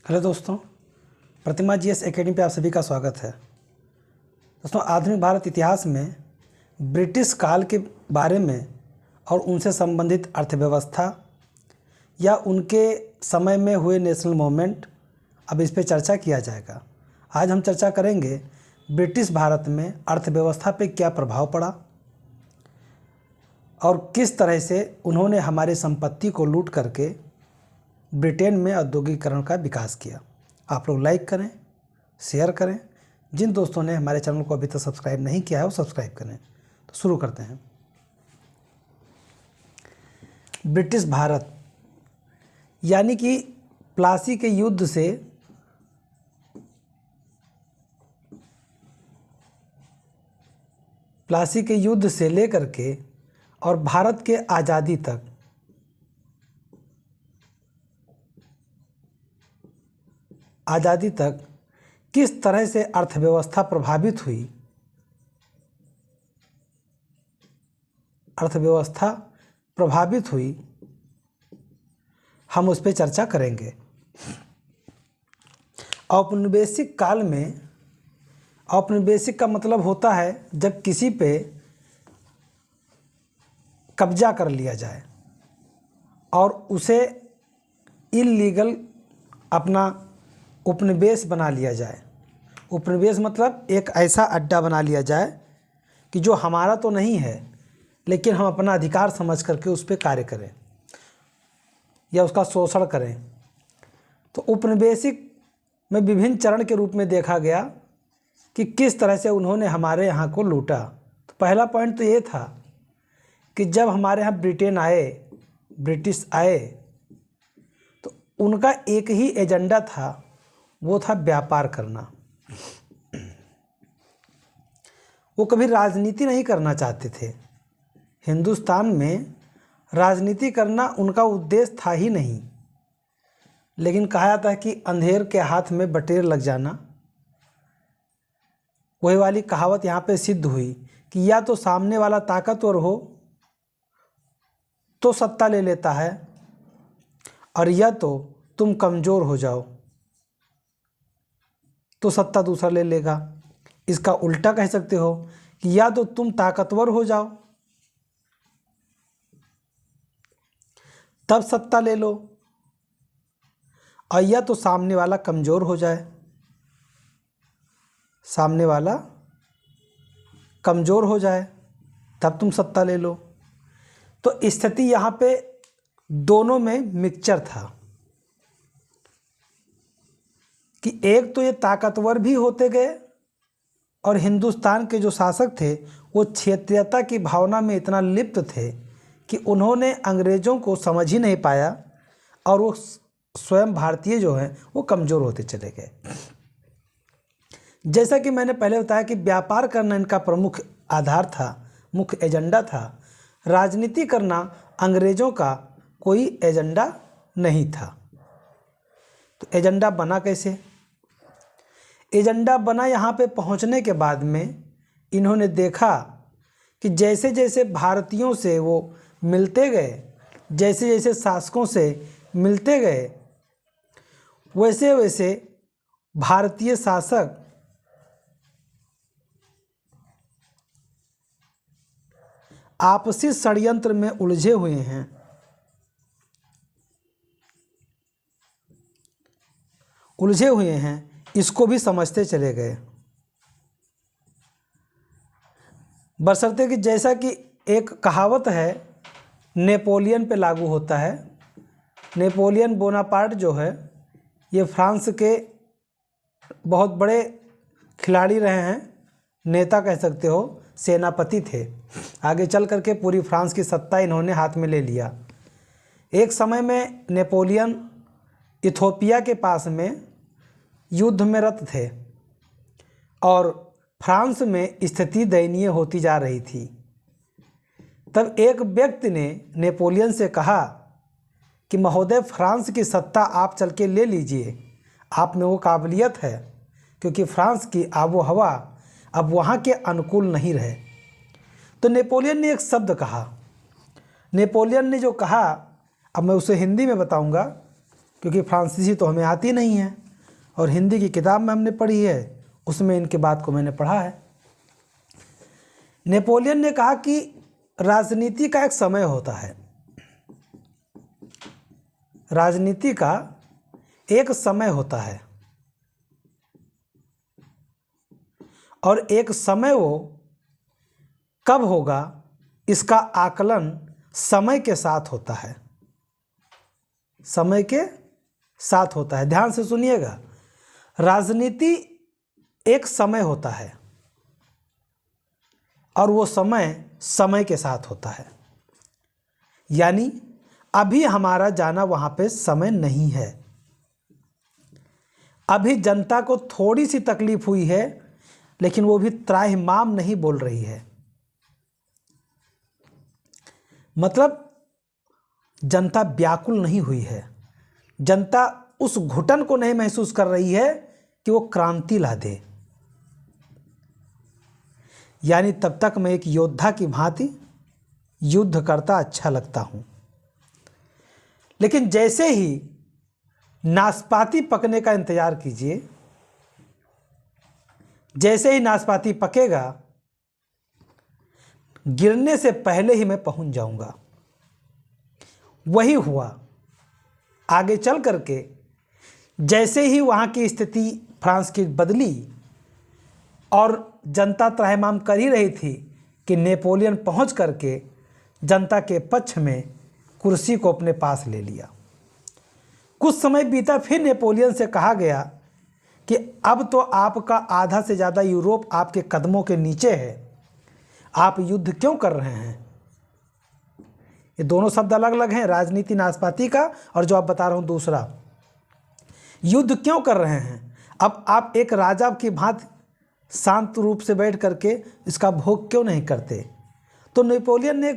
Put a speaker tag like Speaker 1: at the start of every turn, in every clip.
Speaker 1: Hello दोस्तों, प्रतिमा GS academy पे आप सभी का स्वागत है। दोस्तों, आधुनिक भारत इतिहास में ब्रिटिश काल के बारे में और उनसे संबंधित अर्थव्यवस्था या उनके समय में हुए नेशनल मूवमेंट, अब इस पे चर्चा किया जाएगा। आज हम चर्चा करेंगे ब्रिटिश भारत में अर्थव्यवस्था पे क्या प्रभाव पड़ा और किस तरह से उन्होंने हमारी संपत्ति को लूट करके ब्रिटेन में औद्योगिकीकरण का विकास किया। आप लोग लाइक करें, शेयर करें। जिन दोस्तों ने हमारे चैनल को अभी तक सब्सक्राइब नहीं किया है वो सब्सक्राइब करें। तो शुरू करते हैं। ब्रिटिश भारत यानी कि प्लासी के युद्ध से लेकर के और भारत के आज़ादी तक किस तरह से अर्थव्यवस्था प्रभावित हुई, हम उस पर चर्चा करेंगे। औपनिवेशिक काल में, औपनिवेशिक का मतलब होता है जब किसी पे कब्जा कर लिया जाए और उसे इल्लीगल अपना उपनिवेश बना लिया जाए। उपनिवेश मतलब एक ऐसा अड्डा बना लिया जाए कि जो हमारा तो नहीं है लेकिन हम अपना अधिकार समझ करके उस पर कार्य करें या उसका शोषण करें। तो उपनिवेशिक में विभिन्न चरण के रूप में देखा गया कि किस तरह से उन्होंने हमारे यहाँ को लूटा। तो पहला पॉइंट तो ये था कि जब हमारे यहाँ ब्रिटिश आए तो उनका एक ही एजेंडा था, वो था व्यापार करना। वो कभी राजनीति नहीं करना चाहते थे। हिंदुस्तान में राजनीति करना उनका उद्देश्य था ही नहीं। लेकिन कहा जाता है कि अंधेर के हाथ में बटेर लग जाना, वही वाली कहावत यहाँ पे सिद्ध हुई कि या तो सामने वाला ताकतवर हो तो सत्ता ले लेता है और या तो तुम कमज़ोर हो जाओ तो सत्ता दूसरा ले लेगा। इसका उल्टा कह सकते हो कि या तो तुम ताकतवर हो जाओ तब सत्ता ले लो और या तो सामने वाला कमज़ोर हो जाए, तब तुम सत्ता ले लो। तो स्थिति यहाँ पे दोनों में मिक्सचर था कि एक तो ये ताकतवर भी होते गए और हिंदुस्तान के जो शासक थे वो क्षेत्रीयता की भावना में इतना लिप्त थे कि उन्होंने अंग्रेज़ों को समझ ही नहीं पाया और वो स्वयं भारतीय जो हैं वो कमज़ोर होते चले गए। जैसा कि मैंने पहले बताया कि व्यापार करना इनका प्रमुख आधार था, मुख्य एजेंडा था। राजनीति करना अंग्रेज़ों का कोई एजेंडा नहीं था। तो एजेंडा बना कैसे? एजेंडा बना यहाँ पे पहुँचने के बाद में इन्होंने देखा कि जैसे जैसे भारतीयों से वो मिलते गए, जैसे जैसे शासकों से मिलते गए, वैसे वैसे भारतीय शासक आपसी षड्यंत्र में उलझे हुए हैं, इसको भी समझते चले गए। बशर्ते कि जैसा कि एक कहावत है नेपोलियन पे लागू होता है। नेपोलियन बोनापार्ट जो है ये फ्रांस के बहुत बड़े खिलाड़ी रहे हैं, नेता कह सकते हो, सेनापति थे। आगे चल करके पूरी फ्रांस की सत्ता इन्होंने हाथ में ले लिया। एक समय में नेपोलियन इथोपिया के पास में युद्ध में रत थे और फ्रांस में स्थिति दयनीय होती जा रही थी। तब एक व्यक्ति ने नेपोलियन से कहा कि महोदय, फ्रांस की सत्ता आप चल के ले लीजिए, आप में वो काबिलियत है, क्योंकि फ्रांस की आबो हवा अब वहाँ के अनुकूल नहीं रहे। तो नेपोलियन ने एक शब्द कहा। नेपोलियन ने जो कहा, अब मैं उसे हिंदी में बताऊंगा क्योंकि फ्रांसीसी तो हमें आती नहीं है और हिंदी की किताब में हमने पढ़ी है, उसमें इनके बात को मैंने पढ़ा है। नेपोलियन ने कहा कि राजनीति का एक समय होता है, राजनीति का एक समय होता है और एक समय वो कब होगा इसका आकलन समय के साथ होता है, समय के साथ होता है। ध्यान से सुनिएगा, राजनीति एक समय होता है और वो समय समय के साथ होता है। यानी अभी हमारा जाना वहाँ पे समय नहीं है। अभी जनता को थोड़ी सी तकलीफ हुई है, लेकिन वो भी त्राहिमाम नहीं बोल रही है। मतलब जनता व्याकुल नहीं हुई है, जनता उस घुटन को नहीं महसूस कर रही है कि वो क्रांति ला दे। यानी तब तक मैं एक योद्धा की भांति युद्ध करता अच्छा लगता हूं, लेकिन जैसे ही नाशपाती पकने का इंतजार कीजिए, जैसे ही नाशपाती पकेगा, गिरने से पहले ही मैं पहुंच जाऊंगा। वही हुआ। आगे चल करके जैसे ही वहाँ की स्थिति फ्रांस की बदली और जनता त्राहिमाम कर ही रही थी कि नेपोलियन पहुँच करके जनता के पक्ष में कुर्सी को अपने पास ले लिया। कुछ समय बीता, फिर नेपोलियन से कहा गया कि अब तो आपका आधा से ज़्यादा यूरोप आपके कदमों के नीचे है, आप युद्ध क्यों कर रहे हैं। ये दोनों शब्द अलग अलग हैं, राजनीति नाशपाती का और जो आप बता रहा हूँ दूसरा। युद्ध क्यों कर रहे हैं, अब आप एक राजा की भांति शांत रूप से बैठ करके इसका भोग क्यों नहीं करते। तो नेपोलियन ने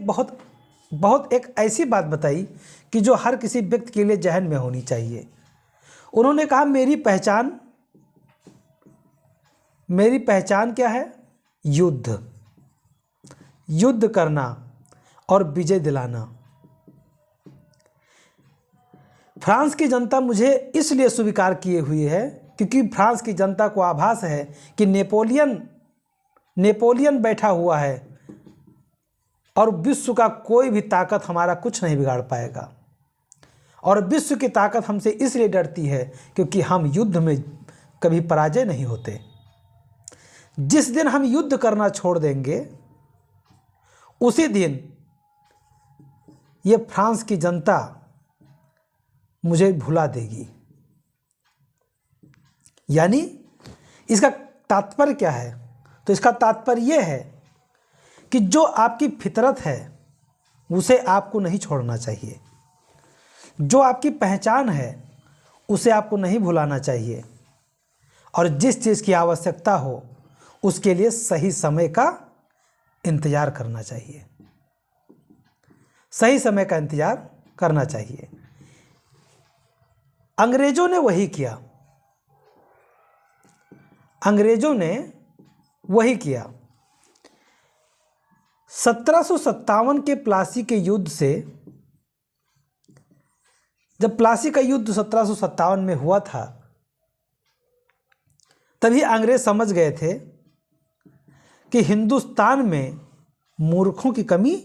Speaker 1: एक ऐसी बात बताई कि जो हर किसी व्यक्ति के लिए जहन में होनी चाहिए। उन्होंने कहा, मेरी पहचान क्या है? युद्ध, युद्ध करना और विजय दिलाना। फ्रांस की जनता मुझे इसलिए स्वीकार किए हुई है क्योंकि फ्रांस की जनता को आभास है कि नेपोलियन बैठा हुआ है और विश्व का कोई भी ताकत हमारा कुछ नहीं बिगाड़ पाएगा। और विश्व की ताकत हमसे इसलिए डरती है क्योंकि हम युद्ध में कभी पराजय नहीं होते। जिस दिन हम युद्ध करना छोड़ देंगे, उसी दिन ये फ्रांस की जनता मुझे भुला देगी। यानी इसका तात्पर्य क्या है? तो इसका तात्पर्य यह है कि जो आपकी फितरत है उसे आपको नहीं छोड़ना चाहिए, जो आपकी पहचान है उसे आपको नहीं भुलाना चाहिए, और जिस चीज़ की आवश्यकता हो उसके लिए सही समय का इंतज़ार करना चाहिए, सही समय का इंतज़ार करना चाहिए। अंग्रेज़ों ने वही किया, अंग्रेज़ों ने वही किया। 1757 के प्लासी के युद्ध से, जब प्लासी का युद्ध 1757 में हुआ था, तभी अंग्रेज समझ गए थे कि हिंदुस्तान में मूर्खों की कमी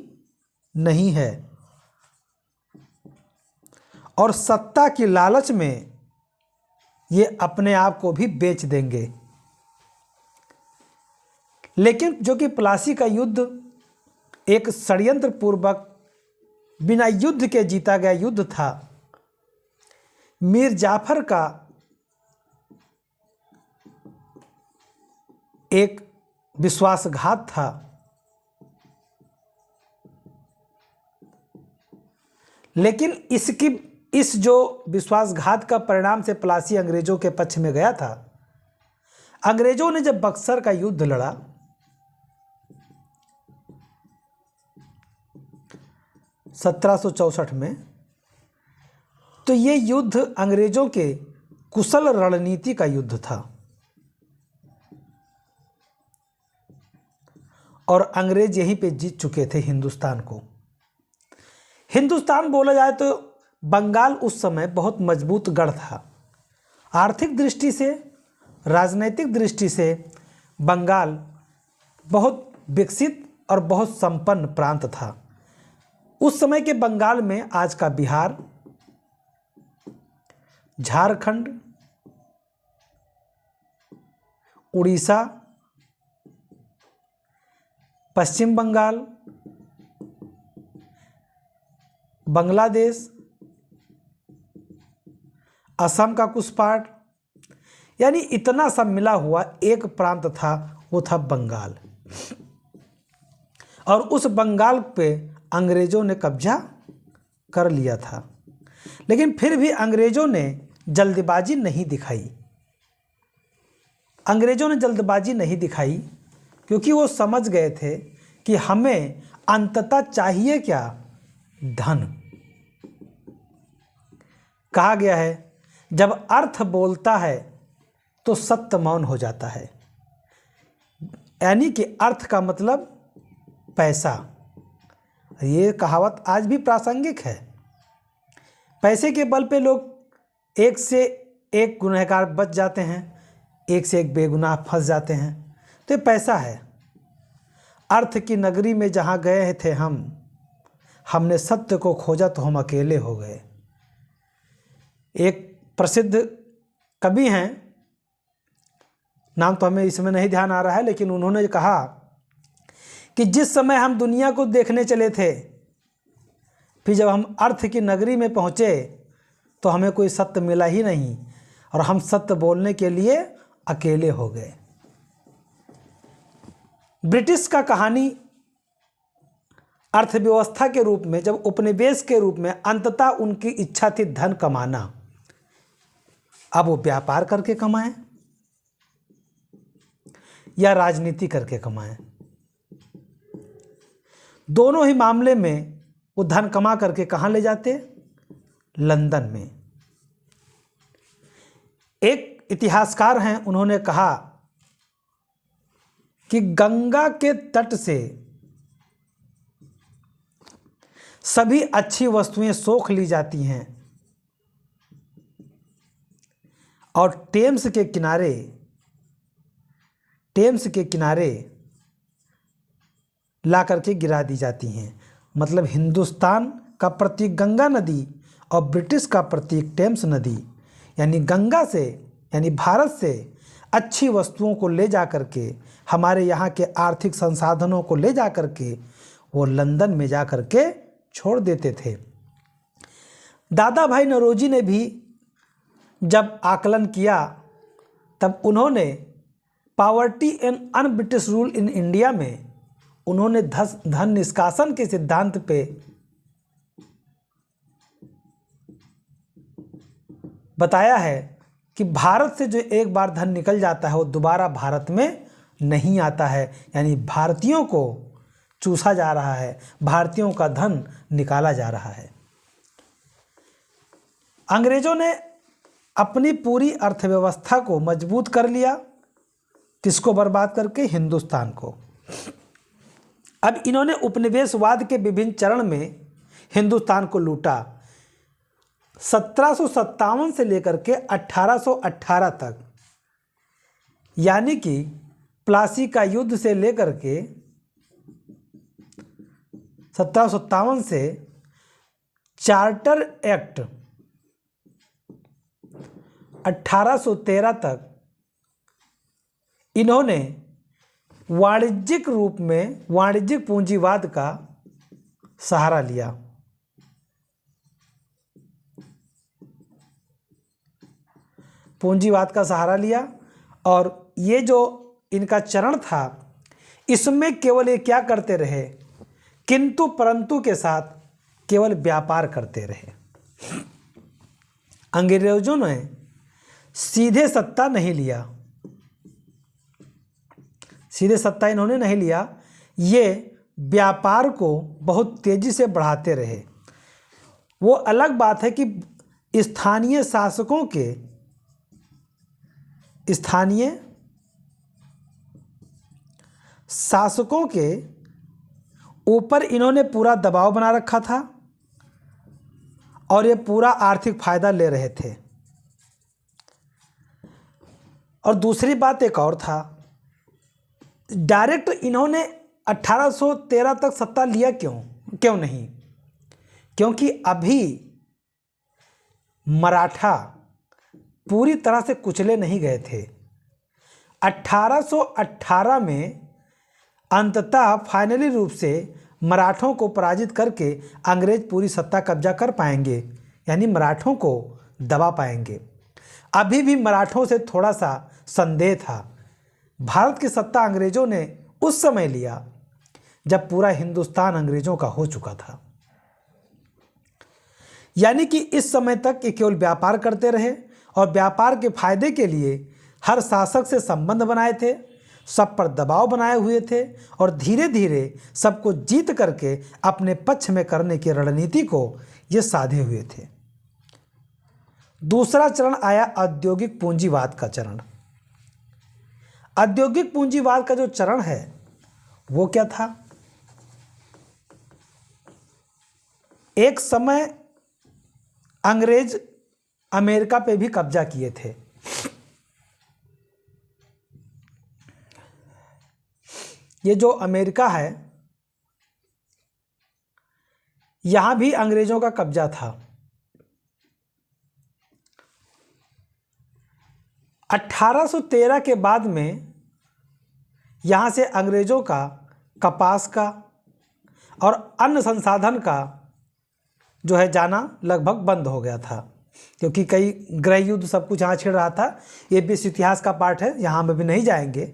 Speaker 1: नहीं है और सत्ता की लालच में ये अपने आप को भी बेच देंगे। लेकिन जो कि प्लासी का युद्ध एक षड्यंत्र पूर्वक बिना युद्ध के जीता गया युद्ध था, मीर जाफर का एक विश्वासघात था। लेकिन इस जो विश्वासघात का परिणाम से प्लासी अंग्रेजों के पक्ष में गया था। अंग्रेजों ने जब बक्सर का युद्ध लड़ा, 1764 में, तो ये युद्ध अंग्रेजों के कुशल रणनीति का युद्ध था और अंग्रेज यहीं पे जीत चुके थे हिंदुस्तान को। हिंदुस्तान बोला जाए तो बंगाल उस समय बहुत मजबूत गढ़ था। आर्थिक दृष्टि से, राजनैतिक दृष्टि से बंगाल बहुत विकसित और बहुत संपन्न प्रांत था। उस समय के बंगाल में आज का बिहार, झारखंड, उड़ीसा, पश्चिम बंगाल, बांग्लादेश, असम का कुछ पार्ट, यानी इतना सब मिला हुआ एक प्रांत था, वो था बंगाल। और उस बंगाल पे अंग्रेज़ों ने कब्जा कर लिया था। लेकिन फिर भी अंग्रेज़ों ने जल्दबाजी नहीं दिखाई। अंग्रेज़ों ने जल्दबाजी नहीं दिखाई क्योंकि वो समझ गए थे कि हमें अंततः चाहिए क्या? धन। कहा गया है, जब अर्थ बोलता है तो सत्य मौन हो जाता है। यानी कि अर्थ का मतलब पैसा। ये कहावत आज भी प्रासंगिक है। पैसे के बल पे लोग एक से एक गुनहगार बच जाते हैं, एक से एक बेगुनाह फंस जाते हैं। तो ये पैसा है। अर्थ की नगरी में जहाँ गए थे हमने सत्य को खोजा तो हम अकेले हो गए। एक प्रसिद्ध कवि हैं, नाम तो हमें इसमें नहीं ध्यान आ रहा है, लेकिन उन्होंने कहा कि जिस समय हम दुनिया को देखने चले थे, फिर जब हम अर्थ की नगरी में पहुँचे तो हमें कोई सत्य मिला ही नहीं और हम सत्य बोलने के लिए अकेले हो गए। ब्रिटिश का कहानी अर्थव्यवस्था के रूप में, जब उपनिवेश के रूप में अंततः उनकी इच्छा थी धन कमाना। अब वो व्यापार करके कमाएं या राजनीति करके कमाएं, दोनों ही मामले में वो धन कमा करके कहाँ ले जाते? लंदन में। एक इतिहासकार हैं, उन्होंने कहा कि गंगा के तट से सभी अच्छी वस्तुएं सोख ली जाती हैं और टेम्स के किनारे ला करके गिरा दी जाती हैं। मतलब हिंदुस्तान का प्रतीक गंगा नदी और ब्रिटिश का प्रतीक टेम्स नदी, यानी गंगा से, यानी भारत से अच्छी वस्तुओं को ले जा करके, हमारे यहाँ के आर्थिक संसाधनों को ले जा करके वो लंदन में जा करके छोड़ देते थे। दादा भाई नौरोजी ने भी जब आकलन किया, तब उन्होंने poverty and un British rule in India में उन्होंने धन निष्कासन के सिद्धांत पे बताया है कि भारत से जो एक बार धन निकल जाता है वो दोबारा भारत में नहीं आता है। यानी भारतीयों को चूसा जा रहा है, भारतीयों का धन निकाला जा रहा है। अंग्रेजों ने अपनी पूरी अर्थव्यवस्था को मजबूत कर लिया। किसको बर्बाद करके? हिंदुस्तान को। अब इन्होंने उपनिवेशवाद के विभिन्न चरण में हिंदुस्तान को लूटा। 1757 से लेकर के 1818 तक, यानी कि प्लासी का युद्ध से लेकर के 1757 से चार्टर एक्ट 1813 तक इन्होंने वाणिज्यिक रूप में वाणिज्यिक पूंजीवाद का सहारा लिया। पूंजीवाद का सहारा लिया और ये जो इनका चरण था, इसमें केवल ये क्या करते रहे? किंतु परंतु के साथ केवल व्यापार करते रहे। अंग्रेजों ने सीधे सत्ता नहीं लिया, सीधे सत्ता इन्होंने नहीं लिया, ये व्यापार को बहुत तेजी से बढ़ाते रहे। वो अलग बात है कि स्थानीय शासकों के ऊपर इन्होंने पूरा दबाव बना रखा था और ये पूरा आर्थिक फायदा ले रहे थे। और दूसरी बात एक और था, डायरेक्ट इन्होंने 1813 तक सत्ता लिया क्यों नहीं? क्योंकि अभी मराठा पूरी तरह से कुचले नहीं गए थे। 1818 में अंततः फाइनली रूप से मराठों को पराजित करके अंग्रेज पूरी सत्ता कब्जा कर पाएंगे, यानी मराठों को दबा पाएंगे। अभी भी मराठों से थोड़ा सा संदेह था। भारत की सत्ता अंग्रेजों ने उस समय लिया जब पूरा हिंदुस्तान अंग्रेजों का हो चुका था। यानी कि इस समय तक ये केवल व्यापार करते रहे और व्यापार के फायदे के लिए हर शासक से संबंध बनाए थे, सब पर दबाव बनाए हुए थे और धीरे धीरे सबको जीत करके अपने पक्ष में करने की रणनीति को ये साधे हुए थे। दूसरा चरण आया औद्योगिक पूंजीवाद का चरण। औद्योगिक पूंजीवाद का जो चरण है वो क्या था? एक समय अंग्रेज अमेरिका पे भी कब्जा किए थे। ये जो अमेरिका है, यहां भी अंग्रेजों का कब्जा था। 1813 के बाद में यहां से अंग्रेजों का कपास का और अन्य संसाधन का जो है जाना लगभग बंद हो गया था, क्योंकि कई गृह युद्ध सब कुछ यहाँ छिड़ रहा था। ये भी इतिहास का पार्ट है, यहाँ हम अभी नहीं जाएंगे।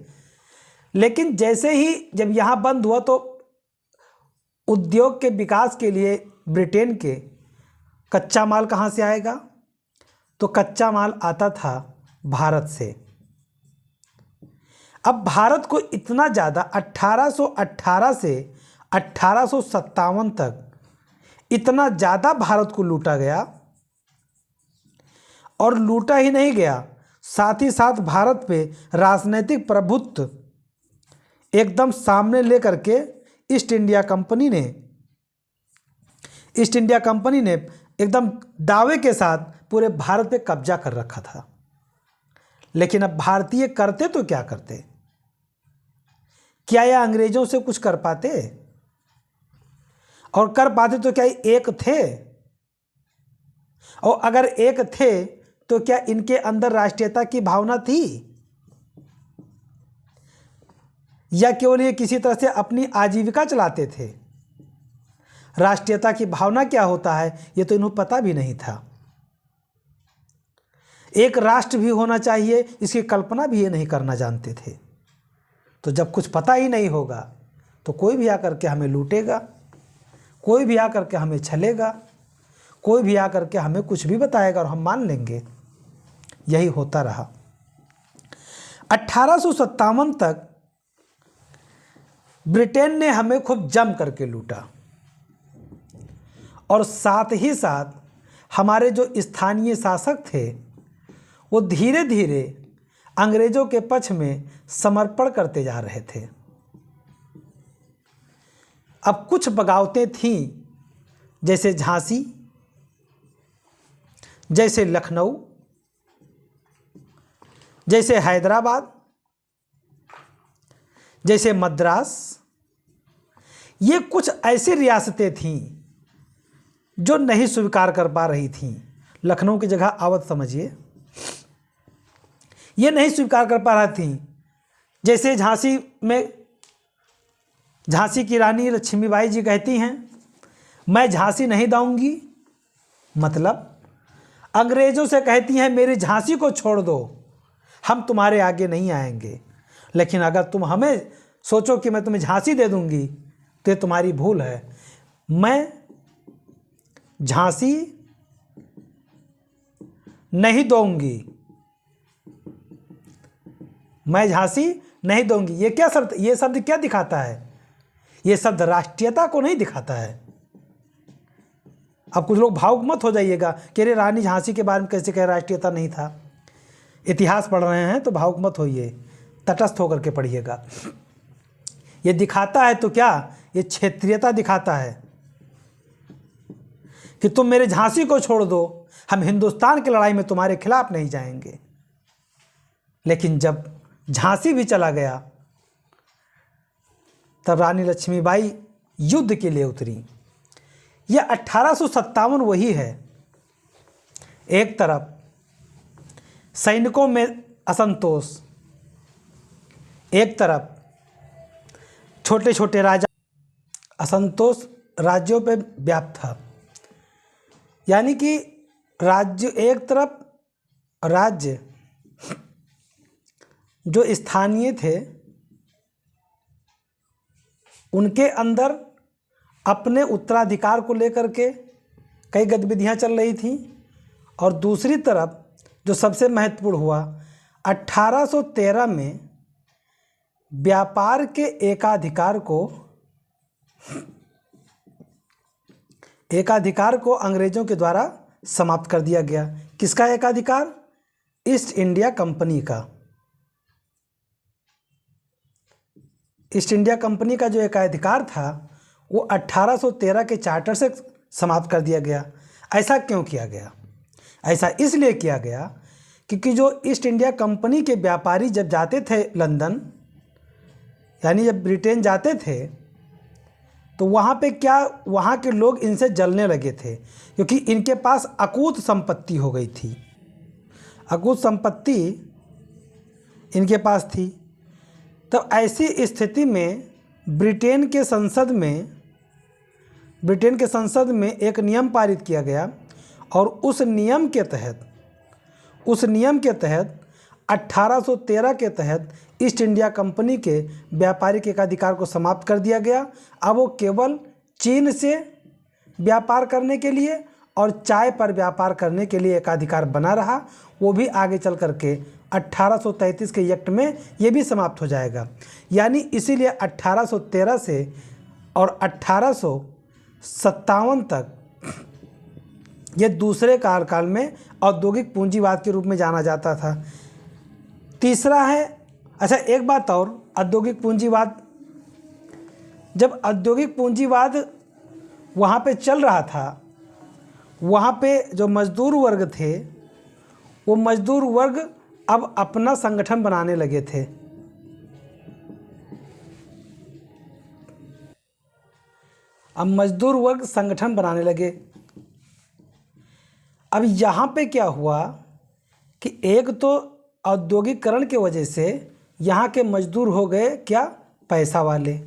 Speaker 1: लेकिन जैसे ही जब यहाँ बंद हुआ तो उद्योग के विकास के लिए ब्रिटेन के कच्चा माल कहाँ से आएगा? तो कच्चा माल आता था भारत से। अब भारत को इतना ज़्यादा 1818 से 1857 तक इतना ज़्यादा भारत को लूटा गया, और लूटा ही नहीं गया, साथ ही साथ भारत पे राजनीतिक प्रभुत्व एकदम सामने लेकर के ईस्ट इंडिया कंपनी ने एकदम दावे के साथ पूरे भारत पे कब्जा कर रखा था। लेकिन अब भारतीय करते तो क्या करते? क्या यह अंग्रेजों से कुछ कर पाते? और कर पाते तो क्या एक थे? और अगर एक थे तो क्या इनके अंदर राष्ट्रीयता की भावना थी, या केवल ये किसी तरह से अपनी आजीविका चलाते थे? राष्ट्रीयता की भावना क्या होता है ये तो इन्हें पता भी नहीं था। एक राष्ट्र भी होना चाहिए इसकी कल्पना भी ये नहीं करना जानते थे। तो जब कुछ पता ही नहीं होगा तो कोई भी आकर के हमें लूटेगा, कोई भी आकर के हमें छलेगा, कोई भी आकर के हमें कुछ भी बताएगा और हम मान लेंगे। यही होता रहा। 1857 तक ब्रिटेन ने हमें खूब जम करके लूटा, और साथ ही साथ हमारे जो स्थानीय शासक थे वो धीरे धीरे अंग्रेजों के पक्ष में समर्पण करते जा रहे थे। अब कुछ बगावतें थीं, जैसे झांसी, जैसे लखनऊ, जैसे हैदराबाद, जैसे मद्रास। ये कुछ ऐसी रियासतें थीं जो नहीं स्वीकार कर पा रही थीं। लखनऊ की जगह अवध समझिए, ये नहीं स्वीकार कर पा रही थीं। जैसे झांसी में झांसी की रानी लक्ष्मीबाई जी कहती हैं, मैं झांसी नहीं दूंगी, मतलब अंग्रेज़ों से कहती हैं मेरी झांसी को छोड़ दो, हम तुम्हारे आगे नहीं आएंगे। लेकिन अगर तुम हमें सोचो कि मैं तुम्हें झांसी दे दूंगी तो ये तुम्हारी भूल है। मैं झांसी नहीं दूंगी, मैं झांसी नहीं दूंगी। ये क्या शब्द, ये शब्द क्या दिखाता है? ये शब्द राष्ट्रीयता को नहीं दिखाता है। अब कुछ लोग भावुक मत हो जाइएगा कि अरे रानी झांसी के बारे में कैसे कह राष्ट्रीयता नहीं था। इतिहास पढ़ रहे हैं तो भावुक मत होइए, तटस्थ होकर के पढ़िएगा। ये दिखाता है तो क्या, ये क्षेत्रीयता दिखाता है कि तुम मेरे झांसी को छोड़ दो, हम हिंदुस्तान की लड़ाई में तुम्हारे खिलाफ नहीं जाएंगे। लेकिन जब झांसी भी चला गया तब रानी लक्ष्मीबाई युद्ध के लिए उतरी। यह 1857 वही है, एक तरफ सैनिकों में असंतोष, एक तरफ छोटे छोटे राजा, असंतोष राज्यों पे व्याप्त था। यानी कि राज्य, एक तरफ राज्य जो स्थानीय थे उनके अंदर अपने उत्तराधिकार को लेकर के कई गतिविधियां चल रही थीं, और दूसरी तरफ जो सबसे महत्वपूर्ण हुआ 1813 में व्यापार के एकाधिकार को अंग्रेजों के द्वारा समाप्त कर दिया गया। किसका एकाधिकार? ईस्ट इंडिया कंपनी का। ईस्ट इंडिया कंपनी का जो एकाधिकार था वो 1813 के चार्टर से समाप्त कर दिया गया। ऐसा क्यों किया गया? ऐसा इसलिए किया गया क्योंकि जो ईस्ट इंडिया कंपनी के व्यापारी जब जाते थे लंदन, यानी जब ब्रिटेन जाते थे, तो वहाँ पे क्या, वहाँ के लोग इनसे जलने लगे थे क्योंकि इनके पास अकूत संपत्ति हो गई थी। अकूत संपत्ति इनके पास थी। तो ऐसी स्थिति में ब्रिटेन के संसद में एक नियम पारित किया गया, और उस नियम के तहत 1813 के तहत ईस्ट इंडिया कंपनी के व्यापारिक एकाधिकार को समाप्त कर दिया गया। अब वो केवल चीन से व्यापार करने के लिए और चाय पर व्यापार करने के लिए एकाधिकार बना रहा। वो भी आगे चल करके 1833 के एक्ट में ये भी समाप्त हो जाएगा। यानी इसीलिए 1813 से और 1857 तक ये दूसरे कार्यकाल में औद्योगिक पूंजीवाद के रूप में जाना जाता था। तीसरा है, अच्छा एक बात और, औद्योगिक पूंजीवाद, जब औद्योगिक पूंजीवाद वहाँ पे चल रहा था, वहाँ पे जो मजदूर वर्ग थे वो मजदूर वर्ग अब अपना संगठन बनाने लगे थे। अब मजदूर वर्ग संगठन बनाने लगे। अब यहाँ पे क्या हुआ कि एक तो औद्योगिकरण के वजह से यहाँ के मजदूर हो गए क्या, पैसा वाले।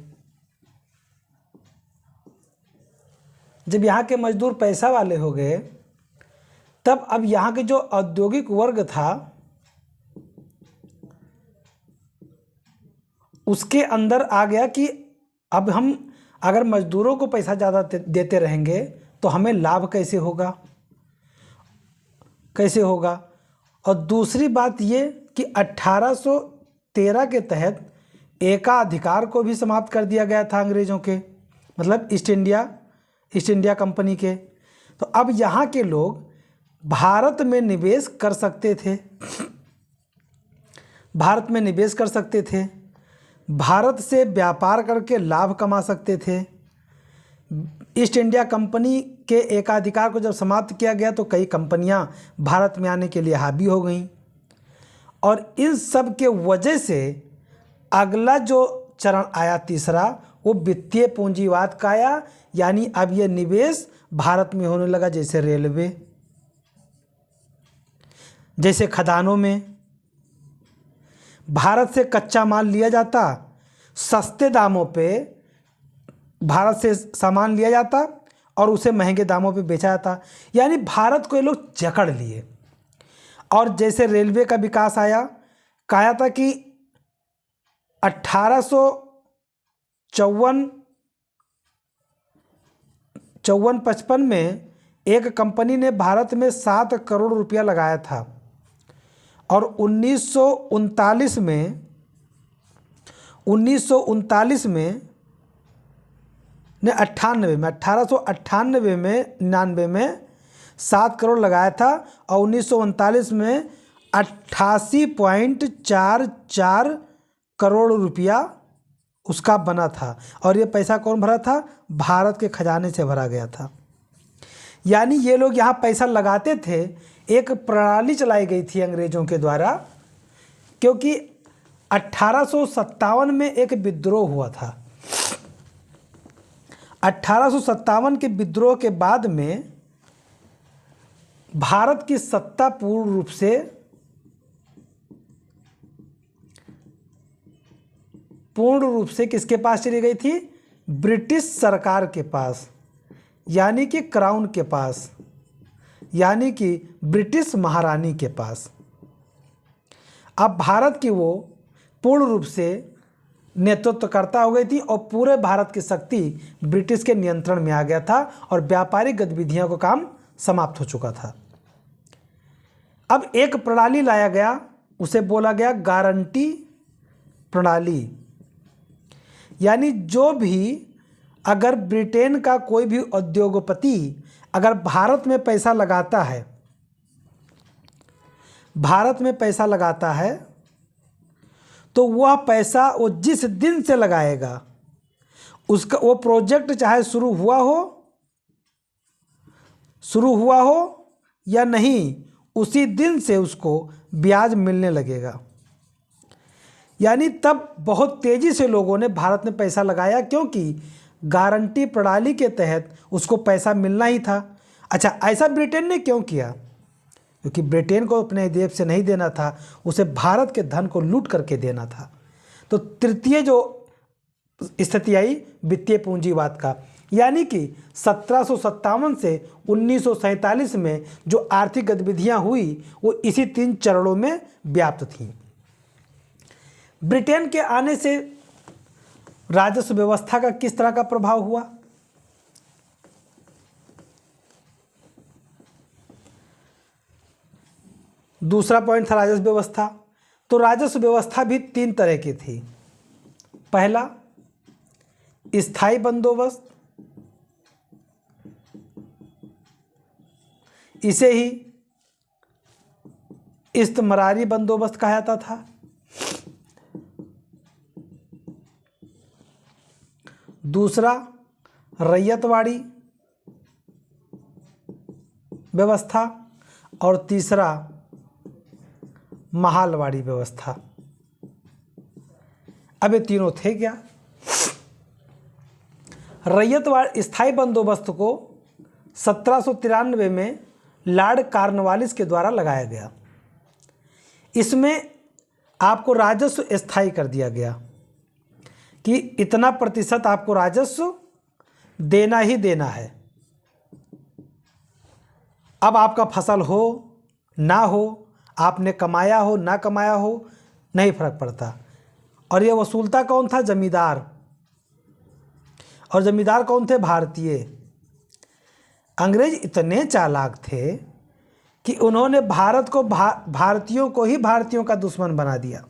Speaker 1: जब यहाँ के मजदूर पैसा वाले हो गए तब अब यहाँ के जो औद्योगिक वर्ग था उसके अंदर आ गया कि अब हम अगर मजदूरों को पैसा ज़्यादा देते रहेंगे तो हमें लाभ कैसे होगा। और दूसरी बात ये कि 1813 के तहत एकाधिकार को भी समाप्त कर दिया गया था अंग्रेज़ों के, मतलब ईस्ट इंडिया कंपनी के। तो अब यहाँ के लोग भारत में निवेश कर सकते थे, भारत से व्यापार करके लाभ कमा सकते थे। ईस्ट इंडिया कंपनी के एकाधिकार को जब समाप्त किया गया तो कई कंपनियां भारत में आने के लिए हावी हो गईं, और इन सब के वजह से अगला जो चरण आया तीसरा, वो वित्तीय पूंजीवाद का आया। यानी अब ये निवेश भारत में होने लगा, जैसे रेलवे, जैसे खदानों में भारत से कच्चा माल लिया जाता, सस्ते दामों पे भारत से सामान लिया जाता और उसे महंगे दामों पे बेचा जाता। यानी भारत को ये लोग जकड़ लिए। और जैसे रेलवे का विकास आया, कहा था कि 1854-55 में एक कंपनी ने भारत में 7 करोड़ रुपया लगाया था, और 1939 में 1898 में 99 में 7 करोड़ लगाया था, और 1939 में 88.44 करोड़ रुपया उसका बना था। और ये पैसा कौन भरा था? भारत के खजाने से भरा गया था। यानी ये लोग यहाँ पैसा लगाते थे। एक प्रणाली चलाई गई थी अंग्रेज़ों के द्वारा, क्योंकि 1857 में एक विद्रोह हुआ था। 1857 के विद्रोह के बाद में भारत की सत्ता पूर्ण रूप से किसके पास चली गई थी? ब्रिटिश सरकार के पास, यानी कि क्राउन के पास, यानी कि ब्रिटिश महारानी के पास। अब भारत की वो पूर्ण रूप से नेतृत्वकर्ता हो गई थी और पूरे भारत की शक्ति ब्रिटिश के नियंत्रण में आ गया था और व्यापारिक गतिविधियों का काम समाप्त हो चुका था। अब एक प्रणाली लाया गया, उसे बोला गया गारंटी प्रणाली। यानी जो भी अगर ब्रिटेन का कोई भी उद्योगपति अगर भारत में पैसा लगाता है तो वह पैसा वो जिस दिन से लगाएगा, उसका वो प्रोजेक्ट चाहे शुरू हुआ हो या नहीं, उसी दिन से उसको ब्याज मिलने लगेगा। यानी तब बहुत तेज़ी से लोगों ने भारत में पैसा लगाया, क्योंकि गारंटी प्रणाली के तहत उसको पैसा मिलना ही था। अच्छा, ऐसा ब्रिटेन ने क्यों किया? क्योंकि ब्रिटेन को अपने देश से नहीं देना था, उसे भारत के धन को लूट करके देना था। तो तृतीय जो स्थिति आई वित्तीय पूंजीवाद का, यानी कि 1757 से 1947 में जो आर्थिक गतिविधियां हुई वो इसी 3 चरणों में व्याप्त थीं। ब्रिटेन के आने से राजस्व व्यवस्था का किस तरह का प्रभाव हुआ? दूसरा पॉइंट था राजस्व व्यवस्था। तो राजस्व व्यवस्था भी 3 तरह की थी। पहला, स्थायी बंदोबस्त, इसे ही इस्तमरारी बंदोबस्त कहा जाता था। दूसरा, रैयतवाड़ी व्यवस्था, और तीसरा, महालवाड़ी व्यवस्था। अब ये तीनों थे क्या? रैयतवाड़ी स्थायी बंदोबस्त को 1793 में लॉर्ड कॉर्नवालिस के द्वारा लगाया गया। इसमें आपको राजस्व स्थायी कर दिया गया कि इतना प्रतिशत आपको राजस्व देना ही देना है। अब आपका फसल हो ना हो, आपने कमाया हो ना कमाया हो, नहीं फर्क पड़ता। और ये वसूलता कौन था? जमींदार। और जमींदार कौन थे? भारतीय। अंग्रेज इतने चालाक थे कि उन्होंने भारतीयों को ही भारतीयों का दुश्मन बना दिया।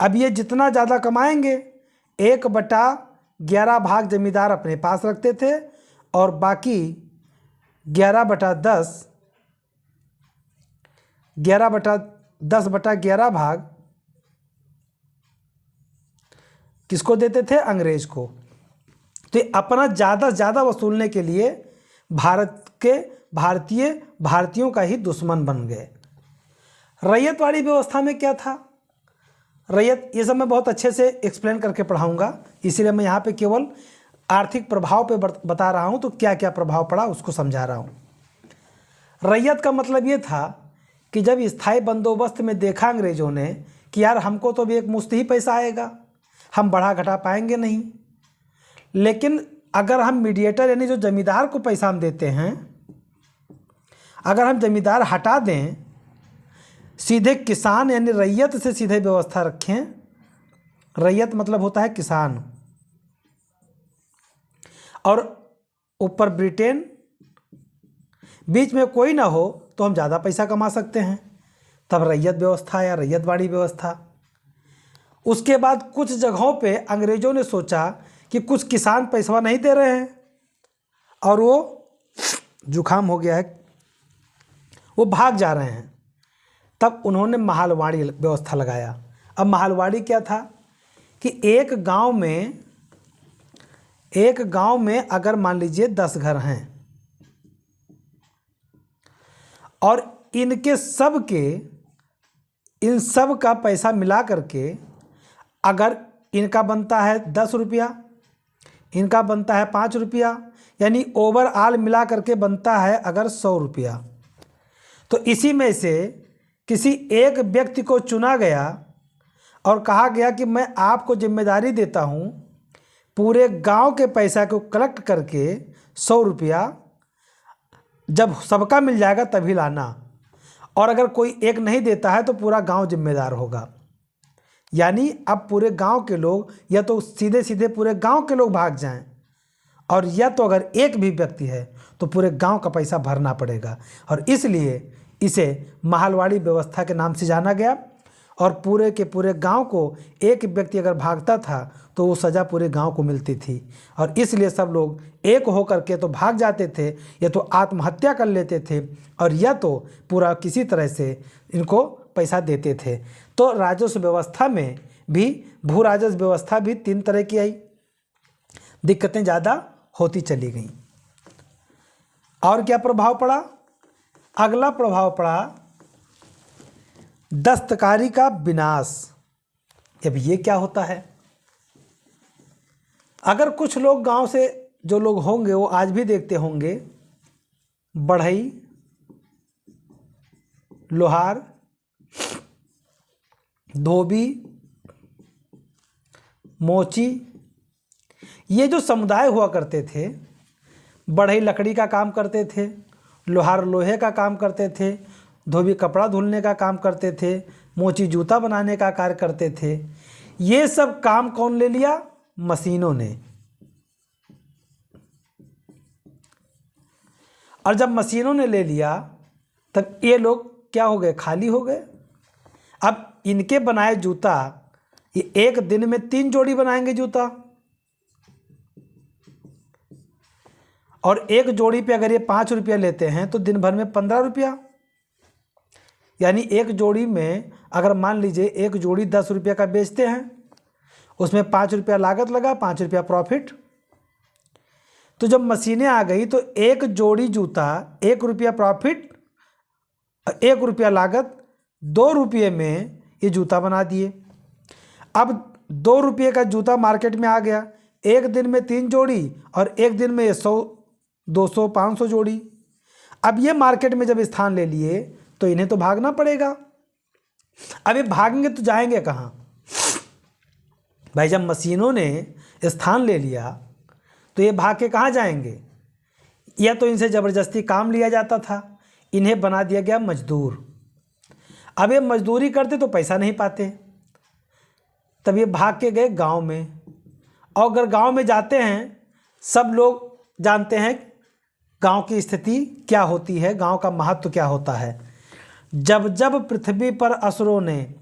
Speaker 1: अब ये जितना ज़्यादा कमाएंगे, 1/11 भाग जमींदार अपने पास रखते थे और बाकी 11/10/11 भाग किसको देते थे? अंग्रेज को। तो अपना ज़्यादा से ज़्यादा वसूलने के लिए भारतीयों का ही दुश्मन बन गए। रैयतवाड़ी व्यवस्था में क्या था? रैयत, ये सब मैं बहुत अच्छे से एक्सप्लेन करके पढ़ाऊंगा, इसीलिए मैं यहाँ पे केवल आर्थिक प्रभाव पे बता रहा हूँ। तो क्या क्या प्रभाव पड़ा उसको समझा रहा हूँ। रैयत का मतलब ये था कि जब स्थायी बंदोबस्त में देखा अंग्रेजों ने कि यार हमको तो भी एक मुश्त ही पैसा आएगा, हम बढ़ा घटा पाएंगे नहीं, लेकिन अगर हम मीडिएटर यानी जो जमींदार को पैसा हम देते हैं, अगर हम जमींदार हटा दें, सीधे किसान यानी रैयत से सीधे व्यवस्था रखें। रैयत मतलब होता है किसान, और ऊपर ब्रिटेन, बीच में कोई ना हो तो हम ज़्यादा पैसा कमा सकते हैं। तब रैयत व्यवस्था या रैयतवाड़ी व्यवस्था। उसके बाद कुछ जगहों पे अंग्रेज़ों ने सोचा कि कुछ किसान पैसा नहीं दे रहे हैं और वो जुकाम हो गया है, वो भाग जा रहे हैं, तब उन्होंने महालवाड़ी व्यवस्था लगाया। अब महालवाड़ी क्या था कि एक गांव में अगर मान लीजिए 10 घर हैं, और इनके सब के इन सब का पैसा मिला करके अगर इनका बनता है 10 रुपया, इनका बनता है 5 रुपया, यानी ओवरऑल मिला करके बनता है अगर 100 रुपया, तो इसी में से किसी एक व्यक्ति को चुना गया और कहा गया कि मैं आपको जिम्मेदारी देता हूँ पूरे गांव के पैसा को कलेक्ट करके 100 रुपया जब सबका मिल जाएगा तभी लाना, और अगर कोई एक नहीं देता है तो पूरा गांव जिम्मेदार होगा। यानी अब पूरे गांव के लोग या तो सीधे सीधे पूरे गांव के लोग भाग जाएं, और या तो अगर एक भी व्यक्ति है तो पूरे गांव का पैसा भरना पड़ेगा। और इसलिए इसे महलवाड़ी व्यवस्था के नाम से जाना गया। और पूरे के पूरे गांव को एक व्यक्ति अगर भागता था तो वो सज़ा पूरे गांव को मिलती थी, और इसलिए सब लोग एक होकर के तो भाग जाते थे, या तो आत्महत्या कर लेते थे, और या तो पूरा किसी तरह से इनको पैसा देते थे। तो राजस्व व्यवस्था में भी भू राजस्व व्यवस्था भी 3 तरह की आई, दिक्कतें ज़्यादा होती चली गईं। और क्या प्रभाव पड़ा? अगला प्रभाव पड़ा दस्तकारी का विनाश। अब ये क्या होता है? अगर कुछ लोग गांव से जो लोग होंगे वो आज भी देखते होंगे, बढ़ई, लोहार, धोबी, मोची, ये जो समुदाय हुआ करते थे, बढ़ई लकड़ी का काम करते थे, लोहार लोहे का काम करते थे, धोबी कपड़ा धुलने का काम करते थे, मोची जूता बनाने का कार्य करते थे। ये सब काम कौन ले लिया? मशीनों ने। और जब मशीनों ने ले लिया तब ये लोग क्या हो गए? खाली हो गए। अब इनके बनाए जूता, ये एक दिन में 3 जोड़ी बनाएंगे जूता, और एक जोड़ी पे अगर ये 5 रुपया लेते हैं तो दिन भर में 15 रुपया, यानी एक जोड़ी में अगर मान लीजिए एक जोड़ी 10 रुपया का बेचते हैं, उसमें 5 रुपया लागत लगा, 5 रुपया प्रॉफिट। तो जब मशीनें आ गई तो एक जोड़ी जूता 1 रुपया प्रॉफिट, 1 रुपया लागत, 2 रुपये में ये जूता बना दिए। अब 2 रुपये का जूता मार्केट में आ गया, एक दिन में 3 जोड़ी, और एक दिन में 100, 200, 500 जोड़ी। अब ये मार्केट में जब स्थान ले लिए तो इन्हें तो भागना पड़ेगा। अब ये भागेंगे तो जाएंगे कहाँ? भाई जब मशीनों ने स्थान ले लिया तो ये भाग के कहाँ जाएंगे? या तो इनसे ज़बरदस्ती काम लिया जाता था, इन्हें बना दिया गया मजदूर। अब ये मजदूरी करते तो पैसा नहीं पाते, तब ये भाग के गए गांव में। और अगर गांव में जाते हैं, सब लोग जानते हैं गांव की स्थिति क्या होती है, गांव का महत्व क्या होता है। जब जब पृथ्वी पर असुरों ने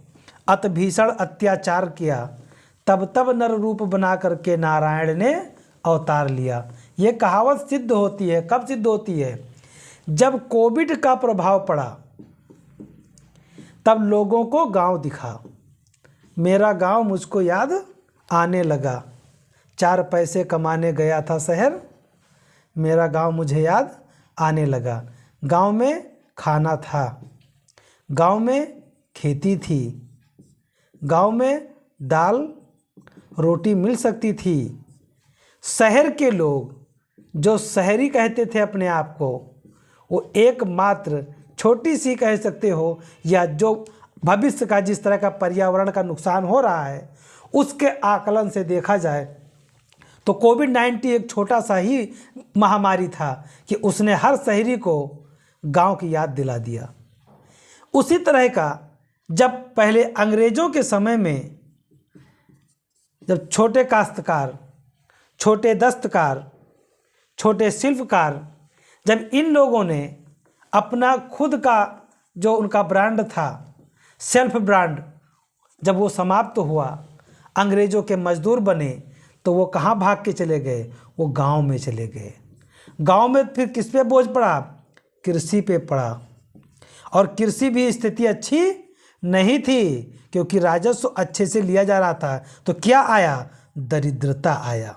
Speaker 1: अति भीषण अत्याचार किया, तब तब नर रूप बना करके नारायण ने अवतार लिया। ये कहावत सिद्ध होती है। कब सिद्ध होती है? जब कोविड का प्रभाव पड़ा तब लोगों को गांव दिखा। मेरा गांव मुझको याद आने लगा, 4 पैसे कमाने गया था शहर, मेरा गांव मुझे याद आने लगा। गांव में खाना था, गांव में खेती थी, गांव में दाल रोटी मिल सकती थी। शहर के लोग जो शहरी कहते थे अपने आप को, वो एकमात्र छोटी सी कह सकते हो, या जो भविष्य का जिस तरह का पर्यावरण का नुकसान हो रहा है उसके आकलन से देखा जाए तो कोविड-19 एक छोटा सा ही महामारी था कि उसने हर शहरी को गांव की याद दिला दिया। उसी तरह का जब पहले अंग्रेज़ों के समय में जब छोटे काश्तकार, छोटे दस्तकार, छोटे शिल्पकार, जब इन लोगों ने अपना खुद का जो उनका ब्रांड था, सेल्फ ब्रांड, जब वो समाप्त हुआ, अंग्रेज़ों के मजदूर बने, तो वो कहाँ भाग के चले गए? वो गांव में चले गए। गांव में फिर किस पे बोझ पड़ा? कृषि पे पड़ा। और कृषि भी स्थिति अच्छी नहीं थी, क्योंकि राजस्व अच्छे से लिया जा रहा था। तो क्या आया? दरिद्रता आया।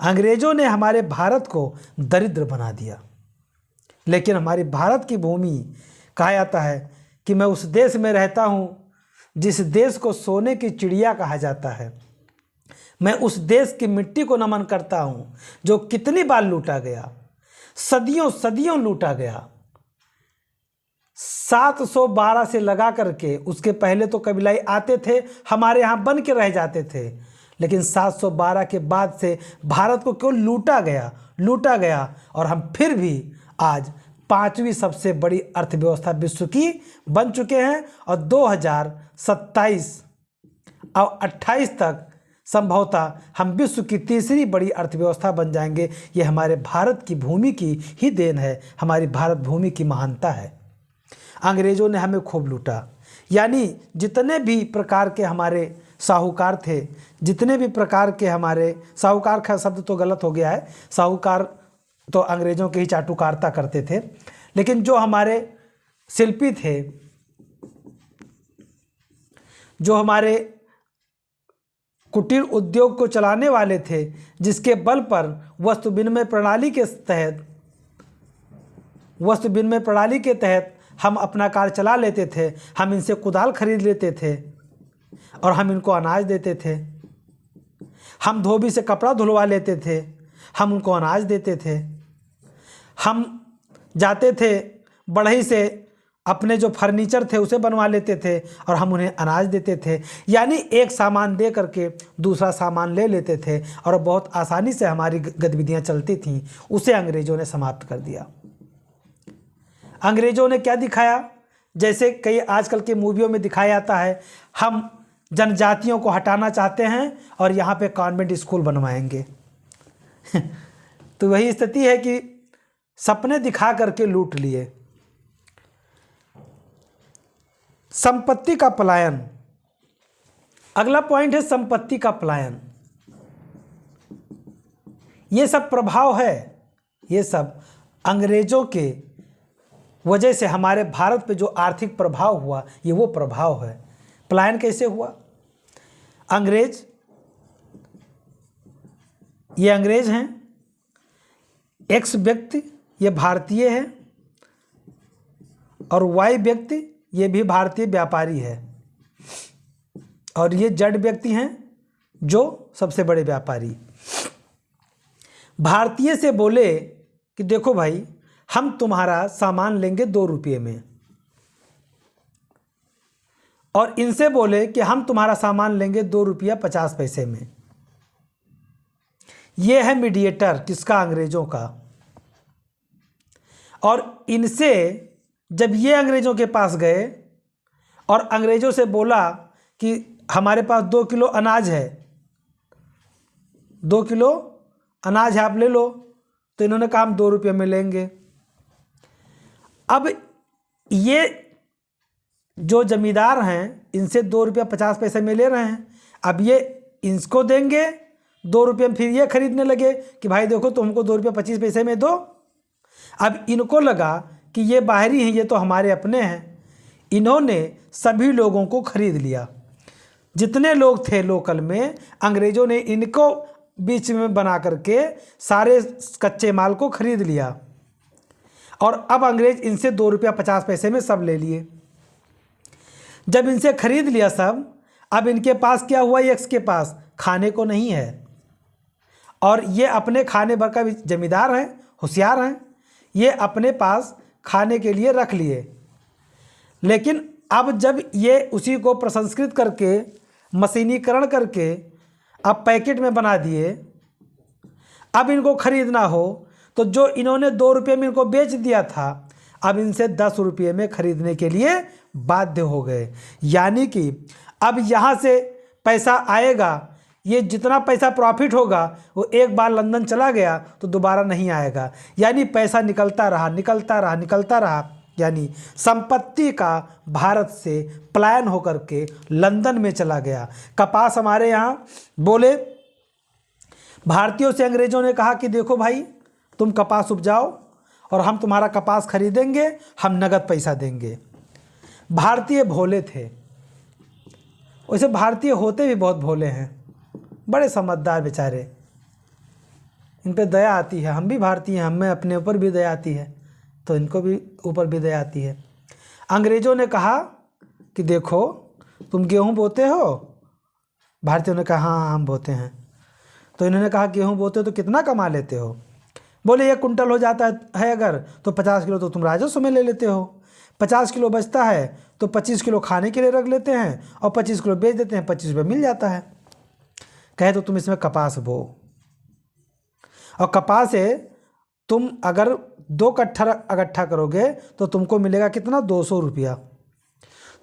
Speaker 1: अंग्रेज़ों ने हमारे भारत को दरिद्र बना दिया। लेकिन हमारी भारत की भूमि, कहा जाता है कि मैं उस देश में रहता हूँ जिस देश को सोने की चिड़िया कहा जाता है। मैं उस देश की मिट्टी को नमन करता हूँ जो कितनी बार लूटा गया, सदियों सदियों लूटा गया। 712 से लगा करके, उसके पहले तो कबीलाई आते थे, हमारे यहाँ बन के रह जाते थे, लेकिन 712 के बाद से भारत को क्यों लूटा गया और हम फिर भी आज 5वीं सबसे बड़ी अर्थव्यवस्था विश्व की बन चुके हैं। और 2027 और 28 तक संभवतः हम विश्व की तीसरी बड़ी अर्थव्यवस्था बन जाएंगे। ये हमारे भारत की भूमि की ही देन है, हमारी भारत भूमि की महानता है। अंग्रेज़ों ने हमें खूब लूटा, यानी जितने भी प्रकार के हमारे साहूकार थे, जितने भी प्रकार के हमारे साहूकार का शब्द तो गलत हो गया है, साहूकार तो अंग्रेज़ों के ही चाटुकारिता करते थे, लेकिन जो हमारे शिल्पी थे, जो हमारे कुटीर उद्योग को चलाने वाले थे, जिसके बल पर वस्तु विनिमय प्रणाली के तहत हम अपना कार्य चला लेते थे। हम इनसे कुदाल खरीद लेते थे और हम इनको अनाज देते थे। हम धोबी से कपड़ा धुलवा लेते थे, हम उनको अनाज देते थे। हम जाते थे बढ़ई से अपने जो फर्नीचर थे उसे बनवा लेते थे और हम उन्हें अनाज देते थे। यानी एक सामान दे करके दूसरा सामान ले लेते थे और बहुत आसानी से हमारी गतिविधियां चलती थीं। उसे अंग्रेज़ों ने समाप्त कर दिया। अंग्रेज़ों ने क्या दिखाया, जैसे कई आजकल के मूवियों में दिखाया जाता है, हम जनजातियों को हटाना चाहते हैं और यहाँ पे कॉन्वेंट स्कूल बनवाएंगे। तो वही स्थिति है कि सपने दिखा करके लूट लिए। संपत्ति का पलायन, अगला पॉइंट है संपत्ति का पलायन। ये सब प्रभाव है, ये सब अंग्रेज़ों के वजह से हमारे भारत पे जो आर्थिक प्रभाव हुआ, ये वो प्रभाव है। पलायन कैसे हुआ? ये अंग्रेज हैं, एक्स व्यक्ति ये भारतीय है और वाई व्यक्ति ये भी भारतीय व्यापारी है और ये जड़ व्यक्ति हैं जो सबसे बड़े व्यापारी। भारतीय से बोले कि देखो भाई, हम तुम्हारा सामान लेंगे 2 रुपये में, और इनसे बोले कि हम तुम्हारा सामान लेंगे 2 रुपया 50 पैसे में। ये है मीडिएटर किसका? अंग्रेजों का। और इनसे जब ये अंग्रेजों के पास गए और अंग्रेजों से बोला कि हमारे पास 2 किलो अनाज है, 2 किलो अनाज है, आप ले लो, तो इन्होंने कहा हम 2 रुपये में लेंगे। अब ये जो जमींदार हैं इनसे 2 रुपया 50 पैसे में ले रहे हैं। अब ये इनको देंगे 2 रुपये में, फिर ये खरीदने लगे कि भाई देखो तुमको 2 रुपया 25 पैसे में दो। अब इनको लगा कि ये बाहरी हैं, ये तो हमारे अपने हैं। इन्होंने सभी लोगों को खरीद लिया, जितने लोग थे लोकल में, अंग्रेज़ों ने इनको बीच में बना करके सारे कच्चे माल को खरीद लिया और अब अंग्रेज इनसे 2 रुपया 50 पैसे में सब ले लिए। जब इनसे खरीद लिया सब, अब इनके पास क्या हुआ? एक्स के पास खाने को नहीं है और ये अपने खाने भर का भी जमींदार हैं, होशियार हैं, ये अपने पास खाने के लिए रख लिए। लेकिन अब जब ये उसी को प्रसंस्कृत करके, मशीनीकरण करके अब पैकेट में बना दिए, अब इनको खरीदना हो तो जो इन्होंने 2 रुपये में इनको बेच दिया था, अब इनसे 10 रुपये में खरीदने के लिए बाध्य हो गए। यानी कि अब यहाँ से पैसा आएगा, ये जितना पैसा प्रॉफिट होगा वो एक बार लंदन चला गया तो दोबारा नहीं आएगा। यानी पैसा निकलता रहा। यानी संपत्ति का भारत से पलायन होकर के लंदन में चला गया। कपास हमारे यहाँ बोले, भारतीयों से अंग्रेज़ों ने कहा कि देखो भाई, तुम कपास उपजाओ और हम तुम्हारा कपास खरीदेंगे, हम नगद पैसा देंगे। भारतीय भोले थे, वैसे भारतीय होते भी बहुत भोले हैं, बड़े समझदार बेचारे, इन पे दया आती है। हम भी भारतीय हैं, हमें अपने ऊपर भी दया आती है, तो इनको भी ऊपर विदय आती है। अंग्रेज़ों ने कहा कि देखो तुम गेहूँ बोते हो, भारतीयों ने कहा हाँ हम बोते हैं। तो इन्होंने कहा गेहूँ बोते हो तो कितना कमा लेते हो? बोले 1 कुंटल हो जाता है अगर तो 50 किलो तो तुम राजस्व में ले लेते हो, 50 किलो बचता है तो 25 किलो खाने के लिए रख लेते हैं और 25 किलो बेच देते हैं, 25 रुपये मिल जाता है। कहे तो तुम इसमें कपास बो, और कपास से तुम अगर 2 कट्ठा इकट्ठा करोगे तो तुमको मिलेगा कितना? 200 रुपया।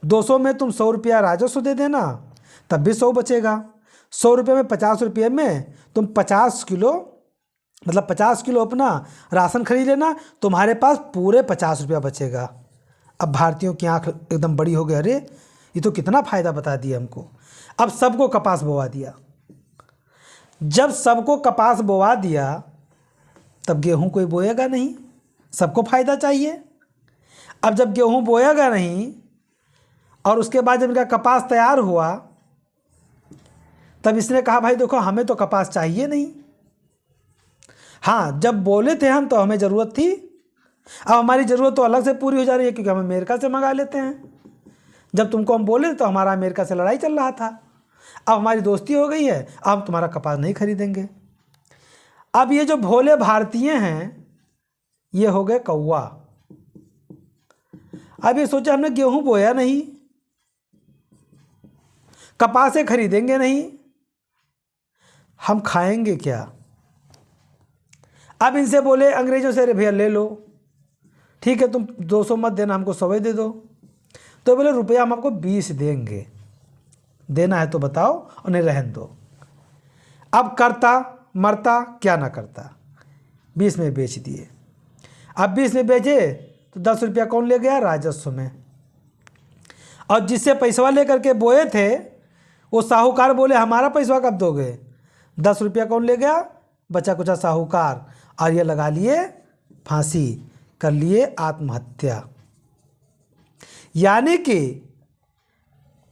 Speaker 1: 200 में तुम 100 रुपया राजस्व दे देना, तब भी 100 बचेगा। 100 रुपये में 50 रुपये में तुम 50 किलो मतलब 50 किलो अपना राशन खरीद लेना, तुम्हारे पास पूरे 50 रुपया बचेगा। अब भारतीयों की आंख एकदम बड़ी हो गई, अरे ये तो कितना फ़ायदा बता दिया हमको। अब सबको कपास बोवा दिया। जब सबको कपास बोवा दिया तब गेहूं कोई बोएगा नहीं, सबको फ़ायदा चाहिए। अब जब गेहूं बोएगा नहीं और उसके बाद जब इनका कपास तैयार हुआ तब इसने कहा भाई देखो हमें तो कपास चाहिए नहीं। हाँ, जब बोले थे हम तो हमें ज़रूरत थी, अब हमारी ज़रूरत तो अलग से पूरी हो जा रही है क्योंकि हम अमेरिका से मंगा लेते हैं। जब तुमको हम बोले तो हमारा अमेरिका से लड़ाई चल रहा था, अब हमारी दोस्ती हो गई है, अब हम तुम्हारा कपास नहीं खरीदेंगे। अब ये जो भोले भारतीय हैं ये हो गए कौवा। अब ये सोचा हमने गेहूं बोया नहीं, कपासें खरीदेंगे नहीं, हम खाएंगे क्या? अब इनसे बोले अंग्रेजों से, अरे भैया ले लो, ठीक है तुम 200 मत देना, हमको 100 ही दे दो। तो बोले रुपया हम आपको 20 देंगे, देना है तो बताओ और नहीं रहने दो। अब करता मरता क्या ना करता, 20 में बेच दिए। अब 20 में बेचे तो 10 रुपया कौन ले गया? राजस्व में। और जिससे पैसवा लेकर के बोए थे वो साहूकार बोले हमारा पैसवा कब दोगे? 10 रुपया कौन ले गया? बचा कुचा साहूकार, और ये लगा लिए फांसी, कर लिए आत्महत्या। यानी कि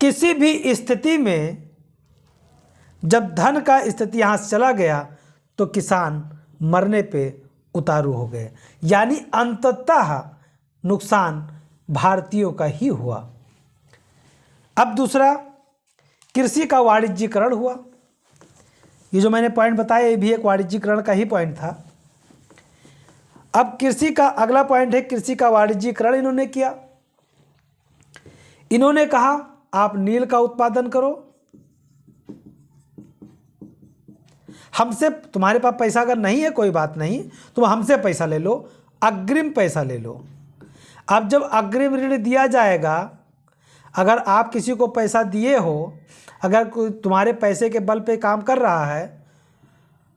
Speaker 1: किसी भी स्थिति में जब धन का स्थिति यहाँ से चला गया तो किसान मरने पे उतारू हो गए, यानी अंततः नुकसान भारतीयों का ही हुआ। अब दूसरा, कृषि का वाणिज्यीकरण हुआ। ये जो मैंने पॉइंट बताया ये भी एक वाणिज्यीकरण का ही पॉइंट था। अब कृषि का अगला पॉइंट है कृषि का वाणिज्यीकरण इन्होंने किया। इन्होंने कहा आप नील का उत्पादन करो, हमसे, तुम्हारे पास पैसा अगर नहीं है कोई बात नहीं, तुम हमसे पैसा ले लो, अग्रिम पैसा ले लो। अब जब अग्रिम ऋण दिया जाएगा, अगर आप किसी को पैसा दिए हो, अगर कोई तुम्हारे पैसे के बल पे काम कर रहा है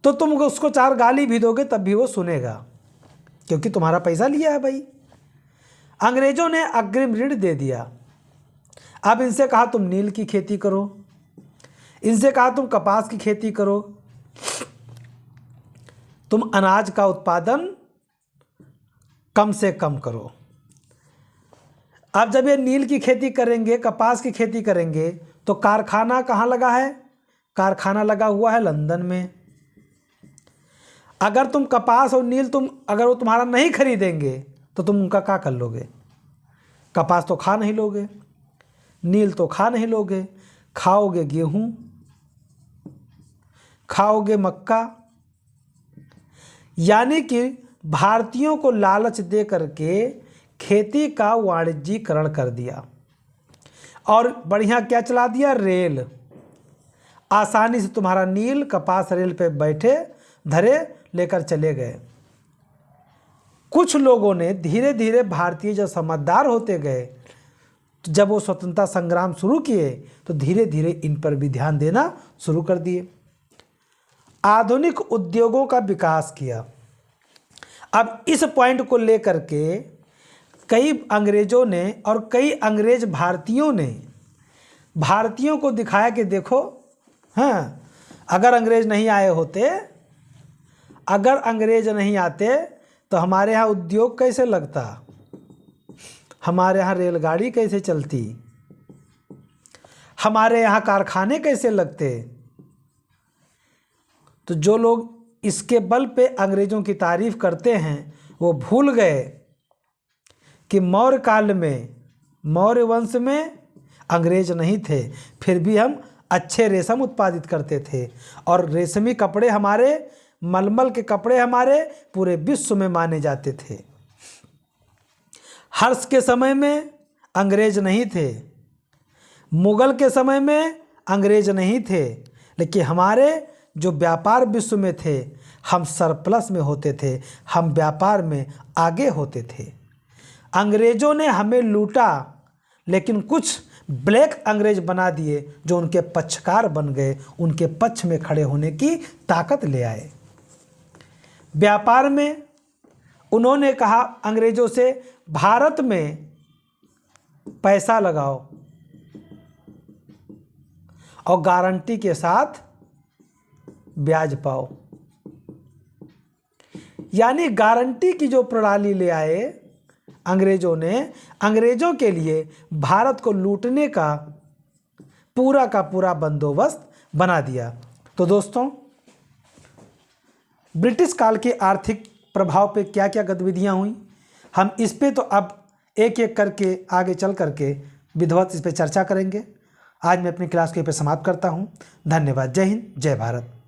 Speaker 1: तो तुम उसको 4 गाली भी दोगे तब भी वो सुनेगा, क्योंकि तुम्हारा पैसा लिया है भाई। अंग्रेजों ने अग्रिम ऋण दे दिया। अब इनसे कहा तुम नील की खेती करो, इनसे कहा तुम कपास की खेती करो, तुम अनाज का उत्पादन कम से कम करो। अब जब ये नील की खेती करेंगे, कपास की खेती करेंगे, तो कारखाना कहाँ लगा है? कारखाना लगा हुआ है लंदन में। अगर तुम कपास और नील अगर वो तुम्हारा नहीं खरीदेंगे तो तुम उनका क्या कर लोगे? कपास तो खा नहीं लोगे, नील तो खा नहीं लोगे, खाओगे गेहूं, खाओगे मक्का। यानी कि भारतीयों को लालच दे करके खेती का वाणिज्यीकरण कर दिया और बढ़िया क्या चला दिया? रेल। आसानी से तुम्हारा नील कपास रेल पे बैठे धरे लेकर चले गए। कुछ लोगों ने धीरे धीरे भारतीय जब समझदार होते गए, तो जब वो स्वतंत्रता संग्राम शुरू किए तो धीरे धीरे इन पर भी ध्यान देना शुरू कर दिए। आधुनिक उद्योगों का विकास किया। अब इस पॉइंट को लेकर के कई अंग्रेजों ने और कई अंग्रेज भारतीयों ने भारतीयों को दिखाया कि देखो, हाँ, अगर अंग्रेज नहीं आए होते, अगर अंग्रेज नहीं आते तो हमारे यहाँ उद्योग कैसे लगता, हमारे यहाँ रेलगाड़ी कैसे चलती, हमारे यहाँ कारखाने कैसे लगते। तो जो लोग इसके बल पे अंग्रेज़ों की तारीफ़ करते हैं वो भूल गए कि मौर्य काल में, मौर्य वंश में अंग्रेज नहीं थे, फिर भी हम अच्छे रेशम उत्पादित करते थे और रेशमी कपड़े हमारे, मलमल के कपड़े हमारे पूरे विश्व में माने जाते थे। हर्ष के समय में अंग्रेज नहीं थे, मुगल के समय में अंग्रेज नहीं थे, लेकिन हमारे जो व्यापार विश्व में थे, हम सरप्लस में होते थे, हम व्यापार में आगे होते थे। अंग्रेज़ों ने हमें लूटा, लेकिन कुछ ब्लैक अंग्रेज बना दिए जो उनके पक्षकार बन गए, उनके पक्ष में खड़े होने की ताकत ले आए। व्यापार में उन्होंने कहा अंग्रेज़ों से, भारत में पैसा लगाओ और गारंटी के साथ ब्याज पाओ। यानी गारंटी की जो प्रणाली ले आए अंग्रेज़ों ने, अंग्रेज़ों के लिए भारत को लूटने का पूरा बंदोबस्त बना दिया। तो दोस्तों, ब्रिटिश काल के आर्थिक प्रभाव पे क्या क्या गतिविधियां हुई, हम इस पे तो अब एक एक करके आगे चल करके विधिवत इस पे चर्चा करेंगे। आज मैं अपनी क्लास को यहाँ पे समाप्त करता हूँ। धन्यवाद। जय हिंद, जय भारत।